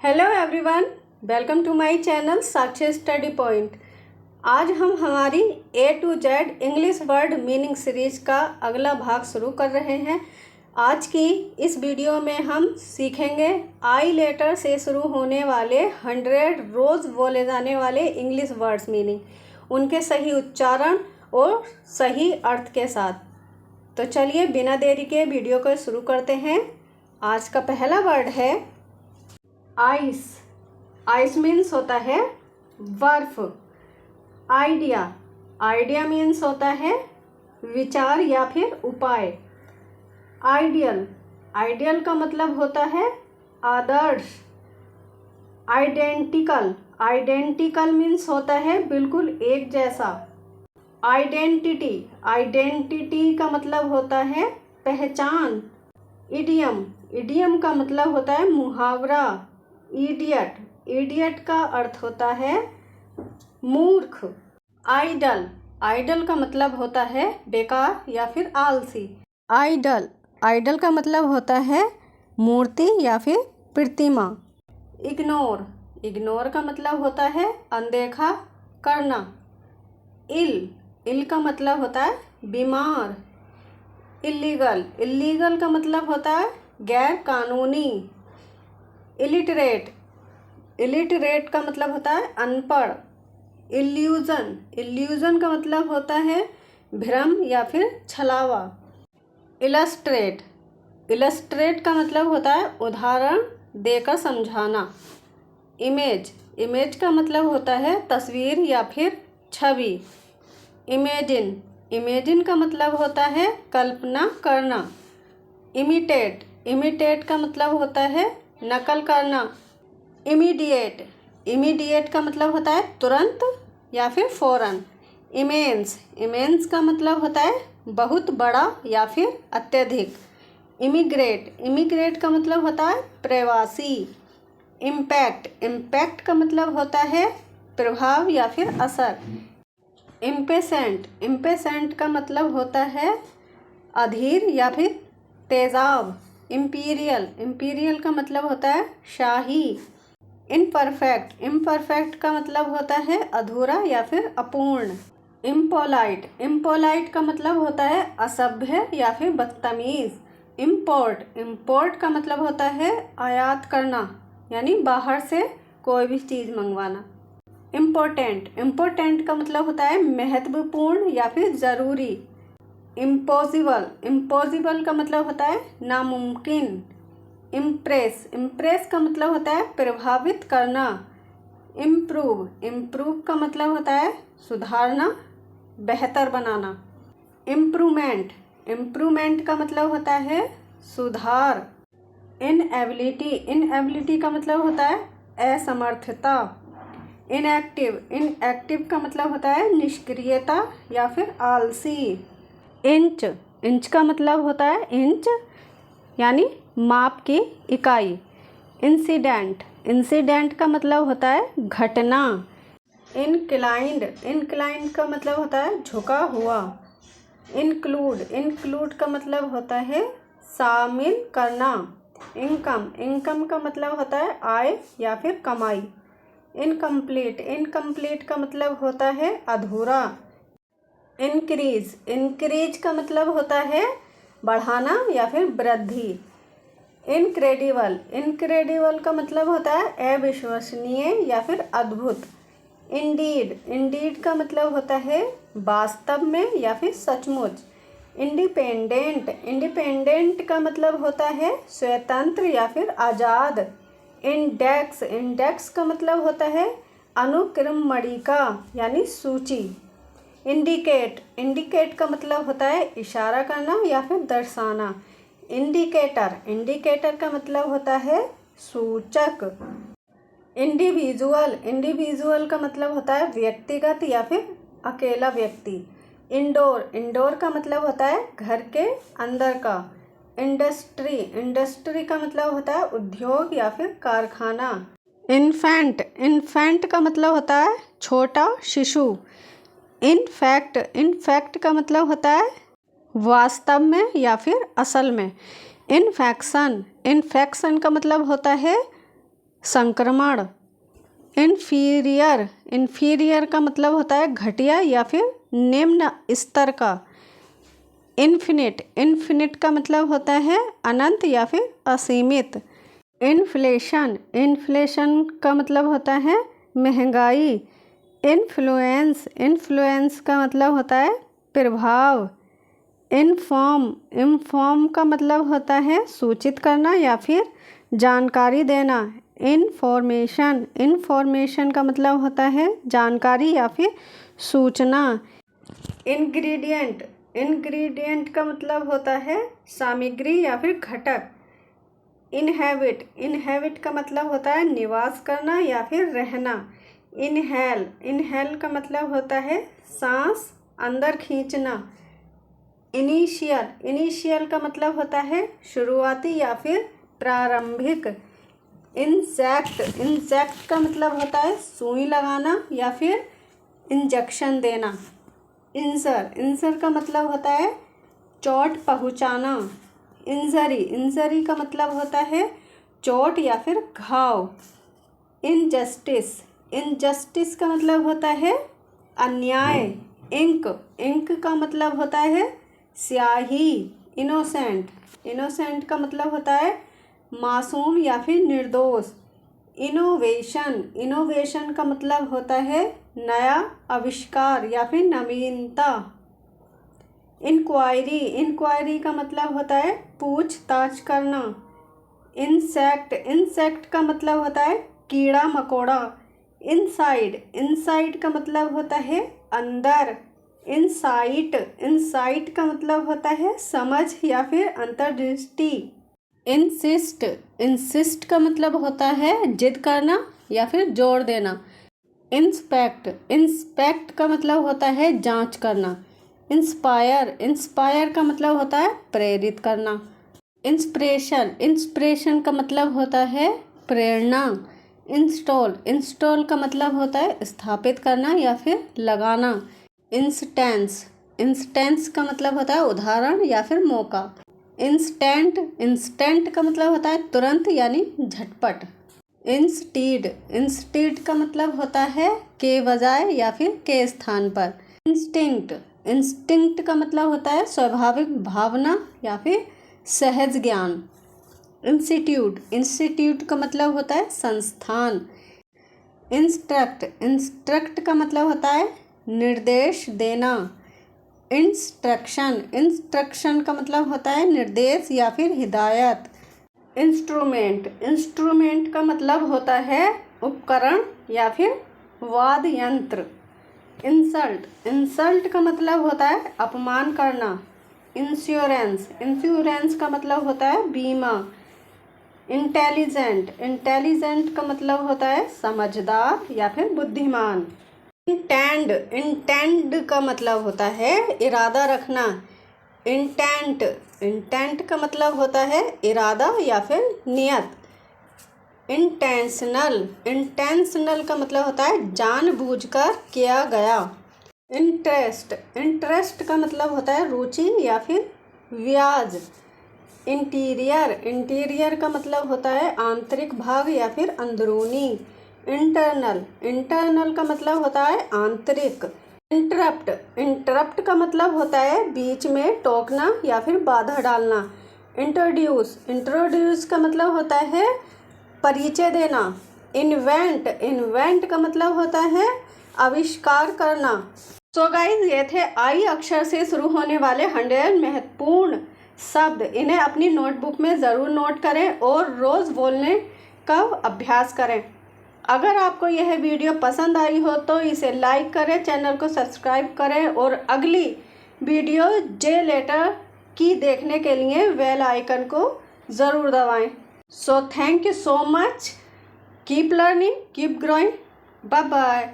Hello everyone, welcome to my channel Sakshi study point. आज हम हमारी A to Z English word meaning series का अगला भाग शुरू कर रहे हैं। आज की इस वीडियो में हम सीखेंगे आई लेटर से शुरू होने वाले 100 रोज़ बोले जाने वाले इंग्लिश वर्ड्स मीनिंग, उनके सही उच्चारण और सही अर्थ के साथ। तो चलिए बिना देरी के वीडियो को शुरू करते हैं। आज का पहला वर्ड है आइस। आइस मीन्स होता है बर्फ। आइडिया। आइडिया मीन्स होता है विचार या फिर उपाय। आइडियल। आइडियल का मतलब होता है आदर्श। आइडेंटिकल। आइडेंटिकल मीन्स होता है बिल्कुल एक जैसा। आइडेंटिटी। आइडेंटिटी का मतलब होता है पहचान। इडियम। इडियम का मतलब होता है मुहावरा। इडियट। इडियट का अर्थ होता है मूर्ख। आइडल। आइडल का मतलब होता है बेकार या फिर आलसी। आइडल। आइडल का मतलब होता है मूर्ति या फिर प्रतिमा। इग्नोर। इग्नोर का मतलब होता है अनदेखा करना। इल। इल का मतलब होता है बीमार। इलीगल। इलीगल का मतलब होता है गैर कानूनी। इलिटरेट। इलिटरेट का मतलब होता है अनपढ़। इल्यूजन। इल्यूजन का मतलब होता है भ्रम या फिर छलावा। इलस्ट्रेट। इलस्ट्रेट का मतलब होता है उदाहरण देकर समझाना। इमेज। इमेज का मतलब होता है तस्वीर या फिर छवि। इमेजिन। इमेजिन का मतलब होता है कल्पना करना। इमिटेट। इमिटेट का मतलब होता है नकल करना। इमीडिएट। इमीडिएट का मतलब होता है तुरंत या फिर फौरन। इमेंस। इमेंस का मतलब होता है बहुत बड़ा या फिर अत्यधिक। इमिग्रेट। इमिग्रेट का मतलब होता है प्रवासी। इम्पैक्ट। इम्पैक्ट का मतलब होता है प्रभाव या फिर असर। इम्पेशेंट। इम्पेशेंट का मतलब होता है अधीर या फिर तेजाब। इम्पीरियल। इम्पीरियल का मतलब होता है शाही। इम्परफेक्ट। इम्परफेक्ट का मतलब होता है अधूरा या फिर अपूर्ण। इम्पोलाइट। इम्पोलाइट का मतलब होता है असभ्य या फिर बदतमीज। इम्पोर्ट। इम्पोर्ट का मतलब होता है आयात करना, यानी बाहर से कोई भी चीज़ मंगवाना। इम्पोर्टेंट। इम्पोर्टेंट का मतलब होता है महत्वपूर्ण या फिर ज़रूरी। इम्पॉसिबल। इम्पॉसिबल का मतलब होता है नामुमकिन। इम्प्रेस। इम्प्रेस का मतलब होता है प्रभावित करना। इम्प्रूव। इम्प्रूव का मतलब होता है सुधारना, बेहतर बनाना। इम्प्रूवमेंट। इम्प्रूवमेंट का मतलब होता है सुधार। इनएबिलिटी। इनएबिलिटी का मतलब होता है असमर्थता। इनएक्टिव। इनएक्टिव का मतलब होता है निष्क्रियता या फिर आलसी। इंच। इंच का मतलब होता है इंच यानी माप की इकाई। इंसिडेंट। इंसिडेंट का मतलब होता है घटना। इनक्लाइंड। इनक्लाइंड का मतलब होता है झुका हुआ। इंक्लूड। इंक्लूड का मतलब होता है शामिल करना। इनकम। इनकम का मतलब होता है आय या फिर कमाई। इनकम्प्लीट। इनकम्प्लीट का मतलब होता है अधूरा। इंक्रीज। इंक्रीज का मतलब होता है बढ़ाना या फिर वृद्धि। इनक्रेडिबल। इनक्रेडिबल का मतलब होता है अविश्वसनीय या फिर अद्भुत। इंडीड। इंडीड का मतलब होता है वास्तव में या फिर सचमुच। इंडिपेंडेंट। इंडिपेंडेंट का मतलब होता है स्वतंत्र या फिर आज़ाद। इंडेक्स। इंडेक्स का मतलब होता है अनुक्रमणिका यानी सूची। इंडिकेट। इंडिकेट का मतलब होता है इशारा करना या फिर दर्शाना। इंडिकेटर। इंडिकेटर का मतलब होता है सूचक। इंडिविजुअल। इंडिविजुअल का मतलब होता है व्यक्तिगत या फिर अकेला व्यक्ति। इंडोर। इंडोर का मतलब होता है घर के अंदर का। इंडस्ट्री। इंडस्ट्री का मतलब होता है उद्योग या फिर कारखाना। इन्फेंट। इन्फेंट का मतलब होता है छोटा शिशु। इनफैक्ट। इनफैक्ट का मतलब होता है वास्तव में या फिर असल में। इन्फेक्शन। इन्फेक्शन का मतलब होता है संक्रमण। इन्फीरियर, इन्फीरियर का मतलब होता है घटिया या फिर निम्न स्तर का। इन्फिनिट, इन्फिनिट का मतलब होता है अनंत या फिर असीमित। इन्फ्लेशन, इन्फ्लेशन का मतलब होता है महंगाई। इन्फ्लुएंस, इन्फ्लुएंस का मतलब होता है प्रभाव। इन्फॉर्म, इन्फॉर्म का मतलब होता है सूचित करना या फिर जानकारी देना। इन्फॉर्मेशन, इन्फॉर्मेशन का मतलब होता है जानकारी या फिर सूचना। इंग्रेडिएंट, इंग्रेडिएंट का मतलब होता है सामग्री या फिर घटक। इनहैबिट, इनहैबिट का मतलब होता है निवास करना या फिर रहना। इनहेल, इनहेल का मतलब होता है सांस अंदर खींचना। इनिशियल, इनिशियल का मतलब होता है शुरुआती या फिर प्रारंभिक। इंसेक्ट, इंसेक्ट का मतलब होता है सुई लगाना या फिर इंजेक्शन देना। इंसर, इंसर का मतलब होता है चोट पहुंचाना। इंजरी, इंजरी का मतलब होता है चोट या फिर घाव। इनजस्टिस, इनजस्टिस का मतलब होता है अन्याय। इंक, इंक का मतलब होता है स्याही। इनोसेंट, इनोसेंट का मतलब होता है मासूम या फिर निर्दोष। इनोवेशन, इनोवेशन का मतलब होता है नया आविष्कार या फिर नवीनता। इंक्वायरी, इंक्वायरी का मतलब होता है पूछताछ करना। इंसेक्ट, इंसेक्ट का मतलब होता है कीड़ा मकोड़ा। इनसाइड, इनसाइड का मतलब होता है अंदर। इनसाइट, इनसाइट का मतलब होता है समझ या फिर अंतर्दृष्टि। इंसिस्ट, इंसिस्ट का मतलब होता है जिद करना या फिर जोर देना। इंस्पेक्ट, इंस्पेक्ट का मतलब होता है जांच करना। इंस्पायर, इंस्पायर का मतलब होता है प्रेरित करना। इंस्पिरेशन, इंस्पिरेशन का मतलब होता है प्रेरणा। इंस्टॉल, इंस्टॉल का मतलब होता है स्थापित करना या फिर लगाना। इंस्टेंस, इंस्टेंस का मतलब होता है उदाहरण या फिर मौका। इंस्टेंट, इंस्टेंट का मतलब होता है तुरंत यानी झटपट। इंस्टीड, इंस्टीड का मतलब होता है के बजाय या फिर के स्थान पर। इंस्टिंक्ट, इंस्टिंक्ट का मतलब होता है स्वाभाविक भावना या फिर सहज ज्ञान। इंस्टीट्यूट, इंस्टीट्यूट का मतलब होता है संस्थान। इंस्ट्रक्ट, इंस्ट्रक्ट का मतलब होता है निर्देश देना। इंस्ट्रक्शन, इंस्ट्रक्शन का मतलब होता है निर्देश या फिर हिदायत। इंस्ट्रूमेंट, इंस्ट्रूमेंट का मतलब होता है उपकरण या फिर वाद्य यंत्र। इंसल्ट, इंसल्ट का मतलब होता है अपमान करना। इंश्योरेंस, इंश्योरेंस का मतलब होता है बीमा। इंटेलिजेंट, इंटेलिजेंट का मतलब होता है समझदार या फिर बुद्धिमान। इंटेंड, इंटेंड का मतलब होता है इरादा रखना। इंटेंट, इंटेंट का मतलब होता है इरादा या फिर नियत। इंटेंशनल, इंटेंशनल का मतलब होता है जानबूझकर किया गया। इंटरेस्ट, इंटरेस्ट का मतलब होता है रुचि या फिर ब्याज। इंटीरियर, इंटीरियर का मतलब होता है आंतरिक भाग या फिर अंदरूनी। इंटरनल, इंटरनल का मतलब होता है आंतरिक। इंटरप्ट, इंटरप्ट का मतलब होता है बीच में टोकना या फिर बाधा डालना। इंट्रोड्यूस, इंट्रोड्यूस का मतलब होता है परिचय देना। इन्वेंट, इन्वेंट का मतलब होता है आविष्कार करना। सो गाइस, ये थे आई अक्षर से शुरू होने वाले 100 महत्वपूर्ण शब्द। इन्हें अपनी नोटबुक में ज़रूर नोट करें और रोज़ बोलने का अभ्यास करें। अगर आपको यह वीडियो पसंद आई हो तो इसे लाइक करें, चैनल को सब्सक्राइब करें और अगली वीडियो जे लेटर की देखने के लिए बेल आइकन को ज़रूर दबाएं। So thank you so much. Keep learning, keep growing. Bye bye.